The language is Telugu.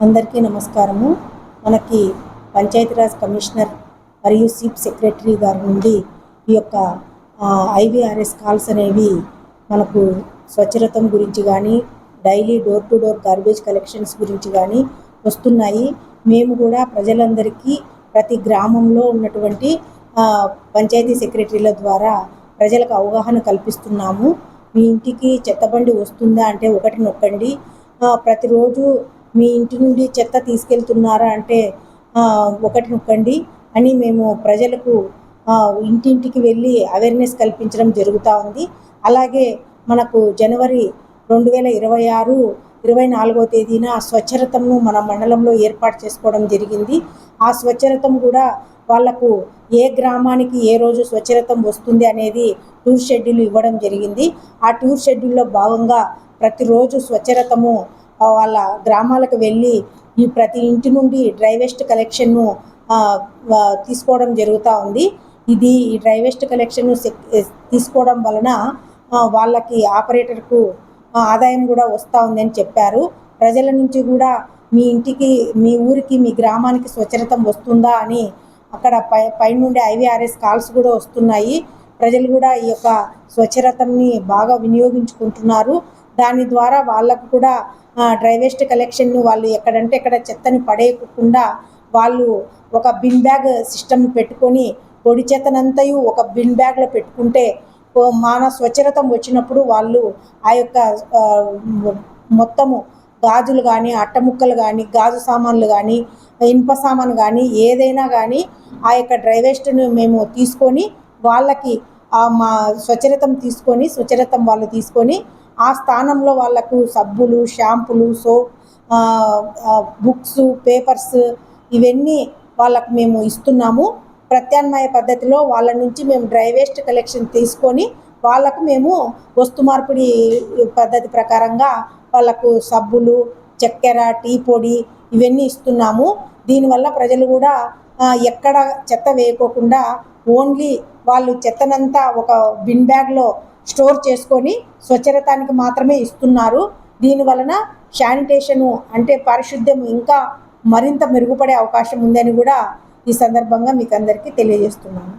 అందరికీ నమస్కారము. మనకి పంచాయతీరాజ్ కమిషనర్ మరియు చీఫ్ సెక్రటరీ గారి నుండి ఈ యొక్క ఐవీఆర్ఎస్ కాల్స్ అనేవి మనకు స్వచ్ఛరతం గురించి కానీ daily door to door garbage collections గురించి కానీ వస్తున్నాయి. మేము కూడా ప్రజలందరికీ ప్రతి గ్రామంలో ఉన్నటువంటి పంచాయతీ సెక్రటరీల ద్వారా ప్రజలకు అవగాహన కల్పిస్తున్నాము. మీ ఇంటికి చెత్తబండి వస్తుందా అంటే ఒకటి నొక్కండి. ప్రతిరోజు మీ ఇంటి నుండి చెత్త తీసుకెళ్తున్నారా అంటే ఒకటి నొక్కండి అని మేము ప్రజలకు ఇంటింటికి వెళ్ళి అవేర్నెస్ కల్పించడం జరుగుతూ ఉంది. అలాగే మనకు జనవరి 2026 24వ తేదీన స్వచ్ఛరథంను మన మండలంలో ఏర్పాటు చేసుకోవడం జరిగింది. ఆ స్వచ్ఛరథం కూడా వాళ్లకు ఏ గ్రామానికి ఏ రోజు స్వచ్ఛరథం వస్తుంది అనేది టూర్ షెడ్యూల్ ఇవ్వడం జరిగింది. ఆ టూర్ షెడ్యూల్లో భాగంగా ప్రతిరోజు స్వచ్ఛరథము వాళ్ళ గ్రామాలకు వెళ్ళి ఈ ప్రతి ఇంటి నుండి డ్రై వేస్ట్ కలెక్షన్ను తీసుకోవడం జరుగుతూ ఉంది. ఈ డ్రై వేస్ట్ కలెక్షన్ తీసుకోవడం వలన వాళ్ళకి ఆపరేటర్కు ఆదాయం కూడా వస్తూ ఉందని చెప్పారు. ప్రజల నుంచి కూడా మీ ఇంటికి మీ ఊరికి మీ గ్రామానికి స్వచ్ఛరథం వస్తుందా అని అక్కడ పై నుండి ఐవీఆర్ఎస్ కాల్స్ కూడా వస్తున్నాయి. ప్రజలు కూడా ఈ యొక్క స్వచ్ఛరథంని బాగా వినియోగించుకుంటున్నారు. దాని ద్వారా వాళ్ళకు కూడా డ్రై వేస్ట్ కలెక్షన్ను వాళ్ళు ఎక్కడంటే ఎక్కడ చెత్తని పడేయకుండా వాళ్ళు ఒక బిన్ బ్యాగ్ సిస్టమ్ పెట్టుకొని పొడి చెత్తనంతయు ఒక బిన్ బ్యాగ్లో పెట్టుకుంటే మన స్వచ్ఛరథం వచ్చినప్పుడు వాళ్ళు ఆ యొక్క మొత్తము గాజులు కానీ అట్టముక్కలు కానీ గాజు సామాన్లు కానీ ఇనుప సామాను కానీ ఏదైనా కానీ ఆ యొక్క డ్రై వేస్ట్ను మేము తీసుకొని వాళ్ళకి మా స్వచ్ఛరథం వాళ్ళు తీసుకొని ఆ స్థానంలో వాళ్ళకు సబ్బులు షాంపులు సోప్ బుక్స్ పేపర్స్ ఇవన్నీ వాళ్ళకు మేము ఇస్తున్నాము. ప్రత్యామ్నాయ పద్ధతిలో వాళ్ళ నుంచి మేము డ్రై వేస్ట్ కలెక్షన్ తీసుకొని వాళ్ళకు మేము వస్తు మార్పిడి పద్ధతి ప్రకారంగా వాళ్ళకు సబ్బులు చక్కెర టీ పొడి ఇవన్నీ ఇస్తున్నాము. దీనివల్ల ప్రజలు కూడా ఎక్కడ చెత్త వేయకోకుండా ఓన్లీ వాళ్ళు చెత్తనంతా ఒక బిన్ బ్యాగ్లో స్టోర్ చేసుకొని స్వచ్ఛరథానికి మాత్రమే ఇస్తున్నారు. దీనివలన శానిటేషను అంటే పారిశుద్ధ్యం ఇంకా మరింత మెరుగుపడే అవకాశం ఉందని కూడా ఈ సందర్భంగా మీకు అందరికీ తెలియజేస్తున్నాను.